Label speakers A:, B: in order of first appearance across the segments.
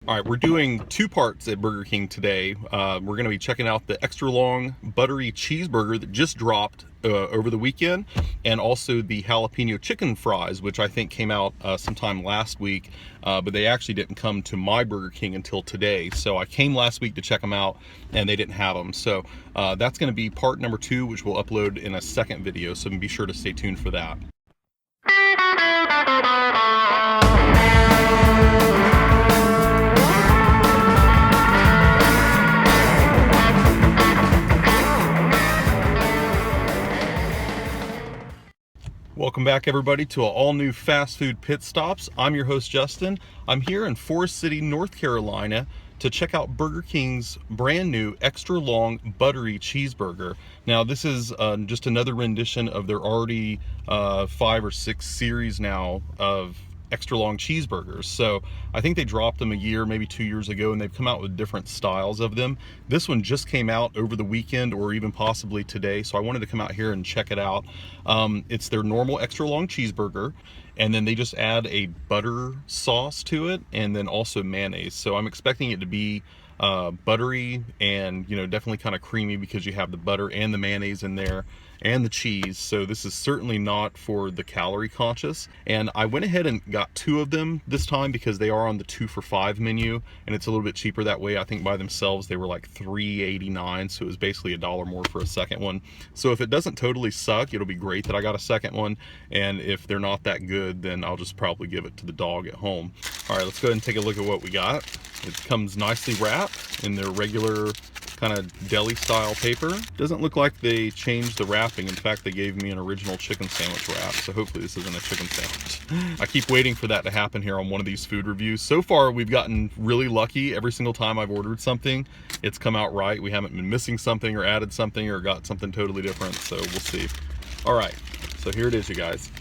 A: All right, we're doing two parts at Burger King today. We're going to be checking out the extra long buttery cheeseburger that just dropped over the weekend, and also the jalapeno chicken fries, which I think came out sometime last week, but they actually didn't come to my Burger King until today. So I came last week to check them out, and they didn't have them. So that's going to be part number 2, which we'll upload in a second video. So be sure to stay tuned for that. Welcome back, everybody, to an all-new fast food pit stops. I'm your host, Justin. I'm here in Forest City, North Carolina to check out Burger King's brand new extra long buttery cheeseburger. Now, this is just another rendition of their already 5 or 6 series now of extra long cheeseburgers. So I think they dropped them a year, maybe 2 years ago, and they've come out with different styles of them. This one just came out over the weekend or even possibly today, so I wanted to come out here and check it out. It's their normal extra long cheeseburger, and then they just add a butter sauce to it, and then also mayonnaise. So I'm expecting it to be buttery and, you know, definitely kind of creamy because you have the butter and the mayonnaise in there and the cheese. So this is certainly not for the calorie conscious. And I went ahead and got 2 of them this time because they are on the 2 for $5 menu, and it's a little bit cheaper that way. I think by themselves they were like $3.89, so it was basically $1 more for a second one. So if it doesn't totally suck, it'll be great that I got a second one, and if they're not that good, then I'll just probably give it to the dog at home. All right, let's go ahead and take a look at what we got. It comes nicely wrapped in their regular kind of deli style paper. Doesn't look like they changed the wrapping. In fact, they gave me an original chicken sandwich wrap, so hopefully this isn't a chicken sandwich. I keep waiting for that to happen here on one of these food reviews. So far, we've gotten really lucky. Every single time I've ordered something, it's come out right. We haven't been missing something or added something or got something totally different, so we'll see. All right, so here it is, you guys.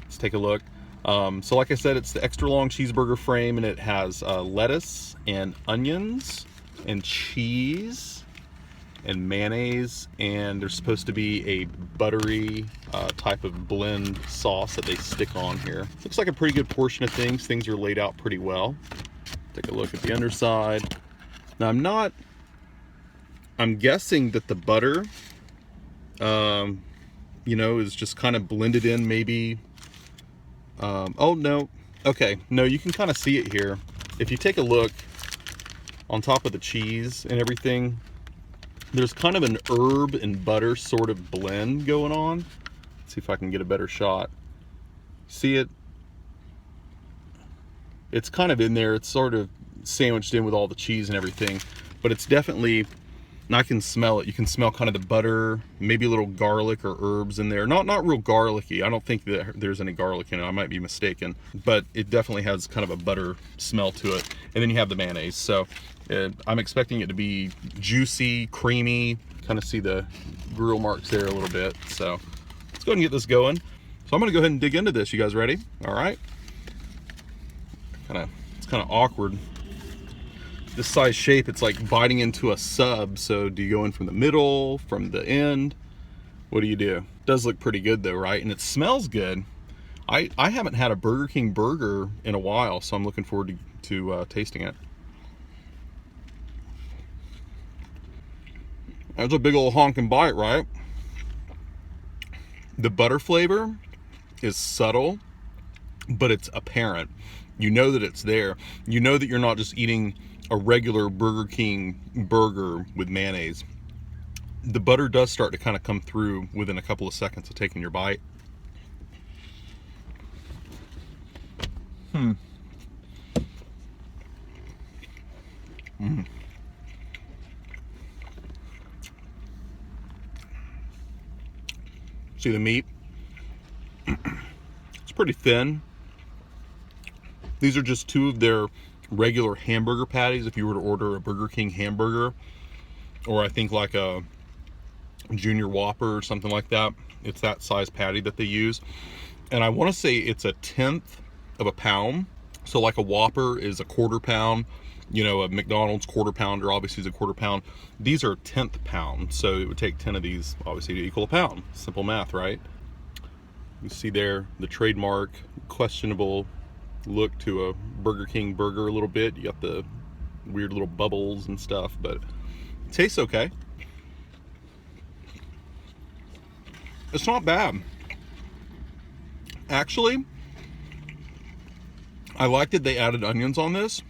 A: Let's take a look. So like I said, it's the extra long cheeseburger frame, and it has lettuce and onions and cheese and mayonnaise, and there's supposed to be a buttery type of blend sauce that they stick on here. Looks like a pretty good portion of things. Things are laid out pretty well. Take a look at the underside. Now I'm guessing that the butter, you know, is just kind of blended in maybe. Oh no, okay, no, you can kind of see it here. If you take a look on top of the cheese and everything, there's kind of an herb and butter sort of blend going on. Let's see if I can get a better shot. See it? It's kind of in there. It's sort of sandwiched in with all the cheese and everything, but it's definitely, and I can smell it. You can smell kind of the butter, maybe a little garlic or herbs in there. Not real garlicky. I don't think that there's any garlic in it. I might be mistaken, but it definitely has kind of a butter smell to it. And then you have the mayonnaise. So I'm expecting it to be juicy, creamy. Kind of see the grill marks there a little bit. So let's go ahead and get this going. So I'm gonna go ahead and dig into this. You guys ready? All right. It's kind of awkward. This size shape, it's like biting into a sub. So do you go in from the middle, from the end? What do you do? It does look pretty good though, right? And it smells good. I haven't had a Burger King burger in a while, so I'm looking forward to tasting it. That's a big old honking bite, right? The butter flavor is subtle, but it's apparent. You know that it's there. You know that you're not just eating a regular Burger King burger with mayonnaise. The butter does start to kind of come through within a couple of seconds of taking your bite. See the meat? It's pretty thin. These are just 2 of their regular hamburger patties. If you were to order a Burger King hamburger, or I think like a junior Whopper or something like that, it's that size patty that they use. And I want to say it's 1/10 of a pound. So like a Whopper is a 1/4 pound, you know, a McDonald's 1/4 pounder obviously is a 1/4 pound. These are 1/10 pound, so it would take 10 of these obviously to equal a pound. Simple math, right? You see there the trademark questionable look to a Burger King burger a little bit. You got the weird little bubbles and stuff, but it tastes okay. It's not bad. Actually, I like that they added onions on this.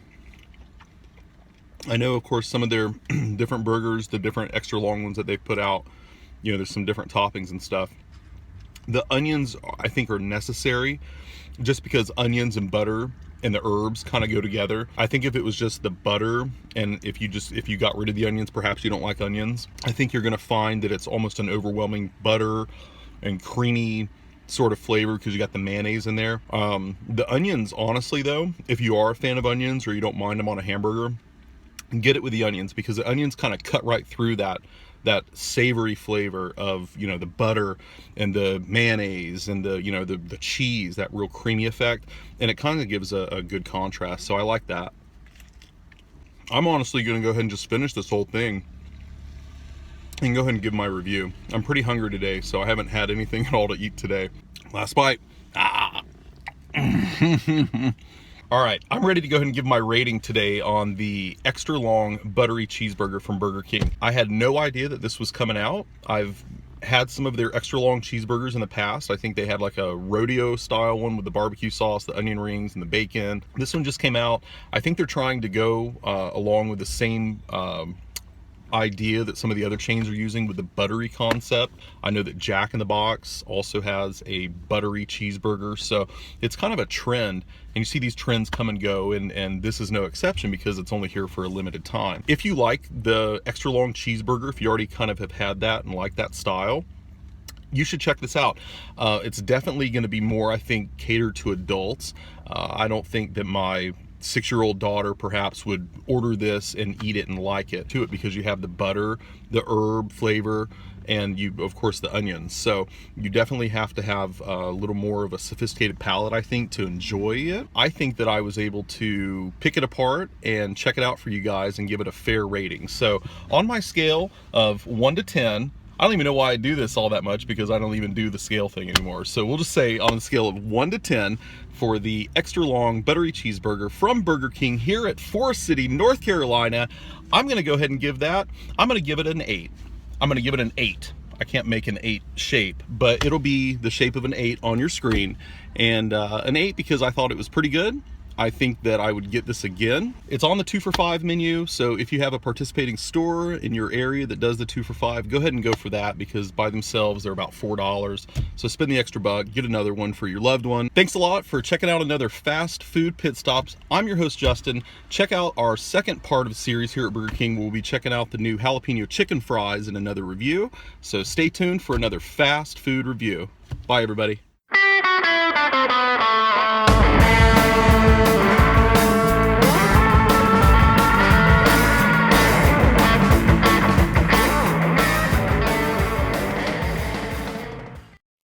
A: I know, of course, some of their different burgers, the different extra long ones that they've put out, you know, there's some different toppings and stuff. The onions, I think, are necessary just because onions and butter and the herbs kind of go together. I think if it was just the butter, and if you got rid of the onions, perhaps you don't like onions, I think you're going to find that it's almost an overwhelming butter and creamy sort of flavor because you got the mayonnaise in there. The onions, honestly though, if you are a fan of onions or you don't mind them on a hamburger, get it with the onions, because the onions kind of cut right through that savory flavor of, you know, the butter and the mayonnaise and the, you know, the cheese, that real creamy effect, and it kind of gives a good contrast. So I like that. I'm honestly going to go ahead and just finish this whole thing and go ahead and give my review. I'm pretty hungry today, so I haven't had anything at all to eat today. Last bite. All right, I'm ready to go ahead and give my rating today on the extra long buttery cheeseburger from Burger King. I had no idea that this was coming out. I've had some of their extra long cheeseburgers in the past. I think they had like a rodeo style one with the barbecue sauce, the onion rings, and the bacon. This one just came out. I think they're trying to go along with the same idea that some of the other chains are using with the buttery concept. I know that Jack in the Box also has a buttery cheeseburger, so it's kind of a trend, and you see these trends come and go, and this is no exception because it's only here for a limited time. If you like the extra long cheeseburger, if you already kind of have had that and like that style, you should check this out. It's definitely going to be more, I think, catered to adults. I don't think that my 6-year-old daughter perhaps would order this and eat it and like it to it, because you have the butter, the herb flavor, and you, of course, the onions. So you definitely have to have a little more of a sophisticated palate, I think, to enjoy it. I think that I was able to pick it apart and check it out for you guys and give it a fair rating. So on my scale of 1 to 10, I don't even know why I do this all that much, because I don't even do the scale thing anymore. So we'll just say on a scale of 1 to 10 for the extra long buttery cheeseburger from Burger King here at Forest City, North Carolina, I'm gonna go ahead and give that, I'm gonna give it an 8. I'm gonna give it an 8. I can't make an 8 shape, but it'll be the shape of an 8 on your screen. And an 8 because I thought it was pretty good. I think that I would get this again. It's on the 2 for $5 menu, so if you have a participating store in your area that does the 2 for $5, go ahead and go for that, because by themselves they're about $4. So spend the extra buck, get another one for your loved one. Thanks a lot for checking out another Fast Food Pit Stops. I'm your host, Justin. Check out our second part of the series here at Burger King. We'll be checking out the new jalapeno chicken fries in another review. So stay tuned for another fast food review. Bye, everybody.